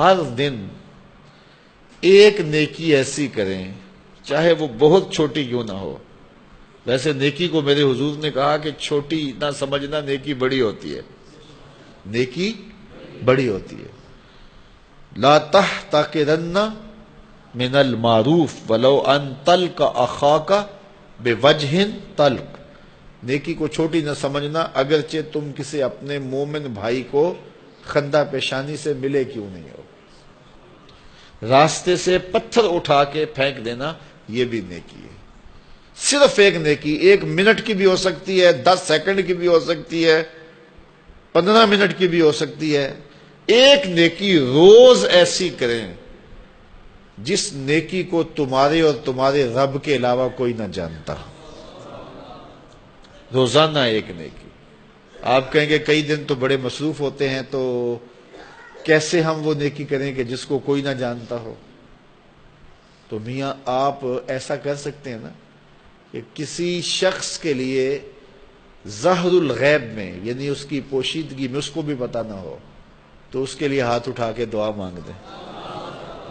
ہر دن ایک نیکی ایسی کریں چاہے وہ بہت چھوٹی کیوں نہ ہو. ویسے نیکی کو میرے حضور نے کہا کہ چھوٹی نہ سمجھنا، نیکی بڑی ہوتی ہے، نیکی بڑی ہوتی ہے. لا تحتقرن من المعروف ولو ان تلق اخاک بوجہ طلق. نیکی کو چھوٹی نہ سمجھنا اگرچہ تم کسی اپنے مومن بھائی کو خندہ پیشانی سے ملے کیوں نہیں ہو. راستے سے پتھر اٹھا کے پھینک دینا یہ بھی نیکی ہے. صرف ایک نیکی 1 منٹ کی بھی ہو سکتی ہے، 10 سیکنڈ کی بھی ہو سکتی ہے، 15 منٹ کی بھی ہو سکتی ہے. ایک نیکی روز ایسی کریں جس نیکی کو تمہارے اور تمہارے رب کے علاوہ کوئی نہ جانتا. روزانہ ایک نیکی. آپ کہیں گے کئی دن تو بڑے مصروف ہوتے ہیں، تو کیسے ہم وہ نیکی کریں کہ جس کو کوئی نہ جانتا ہو؟ تو میاں آپ ایسا کر سکتے ہیں نا کہ کسی شخص کے لیے ظہر الغیب میں، یعنی اس کی پوشیدگی میں، اس کو بھی پتہ نہ ہو، تو اس کے لیے ہاتھ اٹھا کے دعا مانگ دیں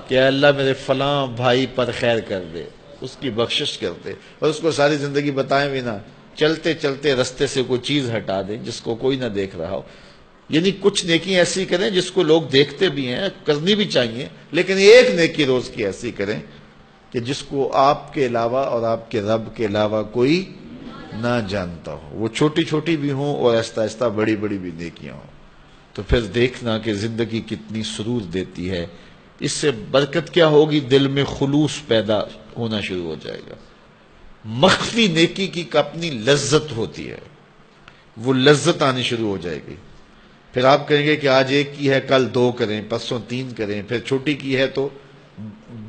کہ اللہ میرے فلاں بھائی پر خیر کر دے، اس کی بخشش کر دے. اور اس کو ساری زندگی بتائیں بھی نہ، چلتے چلتے رستے سے کوئی چیز ہٹا دیں جس کو کوئی نہ دیکھ رہا ہو. یعنی کچھ نیکی ایسی کریں جس کو لوگ دیکھتے بھی ہیں، کرنی بھی چاہیے، لیکن ایک نیکی روز کی ایسی کریں کہ جس کو آپ کے علاوہ اور آپ کے رب کے علاوہ کوئی نہ جانتا ہو. وہ چھوٹی چھوٹی بھی ہوں اور آہستہ آہستہ بڑی بڑی بھی نیکیاں ہوں. تو پھر دیکھنا کہ زندگی کتنی سرور دیتی ہے. اس سے برکت کیا ہوگی؟ دل میں خلوص پیدا ہونا شروع ہو جائے گا. مخفی نیکی کی اپنی لذت ہوتی ہے، وہ لذت آنی شروع ہو جائے گی. پھر آپ کہیں گے کہ آج ایک کی ہے، کل 2 کریں، پرسوں 3 کریں، پھر چھوٹی کی ہے تو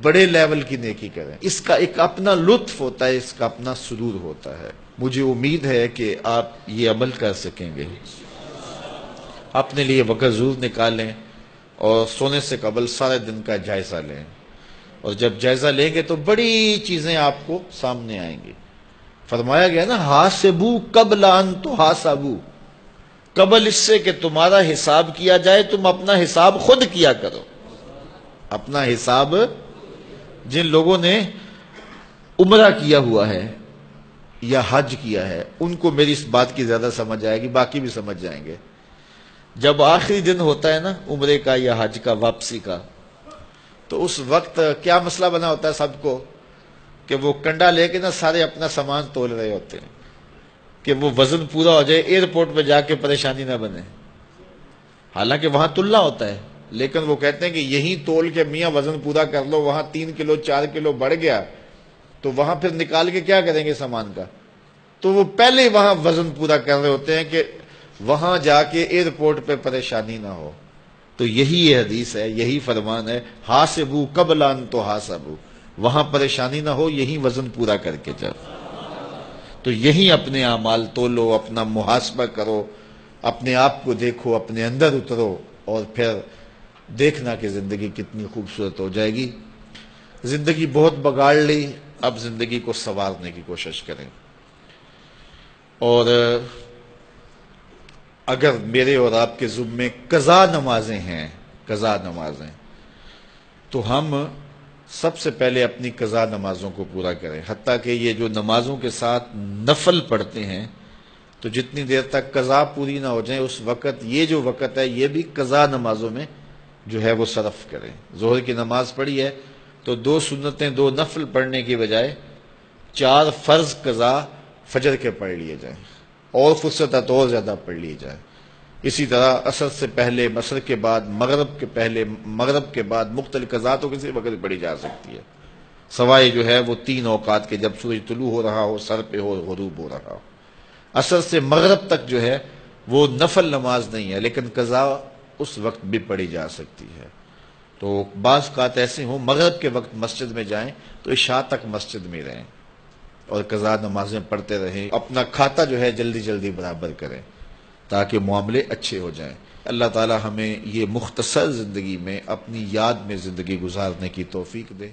بڑے لیول کی نیکی کریں. اس کا ایک اپنا لطف ہوتا ہے، اس کا اپنا سرور ہوتا ہے. مجھے امید ہے کہ آپ یہ عمل کر سکیں گے. اپنے لیے وقت ضرور نکالیں اور سونے سے قبل سارے دن کا جائزہ لیں. اور جب جائزہ لیں گے تو بڑی چیزیں آپ کو سامنے آئیں گی. فرمایا گیا نا، حاسبو قبل ان تحاسبو. قبل اس سے کہ تمہارا حساب کیا جائے تم اپنا حساب خود کیا کرو. اپنا حساب. جن لوگوں نے عمرہ کیا ہوا ہے یا حج کیا ہے ان کو میری اس بات کی زیادہ سمجھ آئے گی، باقی بھی سمجھ جائیں گے. جب آخری دن ہوتا ہے نا عمرے کا یا حج کا، واپسی کا، تو اس وقت کیا مسئلہ بنا ہوتا ہے سب کو کہ وہ کنڈا لے کے نا سارے اپنا سامان تول رہے ہوتے ہیں کہ وہ وزن پورا ہو جائے، ایئرپورٹ پہ جا کے پریشانی نہ بنے. حالانکہ وہاں تلنا ہوتا ہے، لیکن وہ کہتے ہیں کہ یہیں تول کے میاں وزن پورا کر لو، وہاں 3 کلو 4 کلو بڑھ گیا تو وہاں پھر نکال کے کیا کریں گے سامان کا. تو وہ پہلے ہی وہاں وزن پورا کر رہے ہوتے ہیں کہ وہاں جا کے ایئرپورٹ پہ پریشانی نہ ہو. تو یہی یہ حدیث ہے، یہی فرمان ہے، حاسبو قبل ان تحاسبو. وہاں پریشانی نہ ہو، یہی وزن پورا کر کے جاؤ. تو یہی اپنے اعمال تولو، اپنا محاسبہ کرو، اپنے آپ کو دیکھو، اپنے اندر اترو، اور پھر دیکھنا کہ زندگی کتنی خوبصورت ہو جائے گی. زندگی بہت بگاڑ لی، اب زندگی کو سنوارنے کی کوشش کریں. اور اگر میرے اور آپ کے ذمے قضا نمازیں ہیں، قضا نمازیں، تو ہم سب سے پہلے اپنی قضا نمازوں کو پورا کریں. حتیٰ کہ یہ جو نمازوں کے ساتھ نفل پڑھتے ہیں تو جتنی دیر تک قضا پوری نہ ہو جائیں اس وقت، یہ جو وقت ہے یہ بھی قضا نمازوں میں جو ہے وہ صرف کریں. ظہر کی نماز پڑھی ہے تو 2 سنتیں 2 نفل پڑھنے کی بجائے 4 فرض قضا فجر کے پڑھ لیے جائیں، اور فرصت ہے تو اور زیادہ پڑھ لیے جائیں. اسی طرح عصر سے پہلے، عصر کے بعد، مغرب کے پہلے، مغرب کے بعد، مختلف قضا تو کسی وقت پڑھی جا سکتی ہے، سوائے جو ہے وہ 3 اوقات کے، جب سورج طلوع ہو رہا ہو، سر پہ ہو، غروب ہو رہا ہو. عصر سے مغرب تک جو ہے وہ نفل نماز نہیں ہے، لیکن قضا اس وقت بھی پڑھی جا سکتی ہے. تو بعض اوقات ایسے ہوں مغرب کے وقت مسجد میں جائیں تو عشاء تک مسجد میں رہیں اور قضا نمازیں پڑھتے رہیں. اپنا کھاتا جو ہے جلدی جلدی برابر کریں تاکہ معاملے اچھے ہو جائیں. اللہ تعالی ہمیں یہ مختصر زندگی میں اپنی یاد میں زندگی گزارنے کی توفیق دے.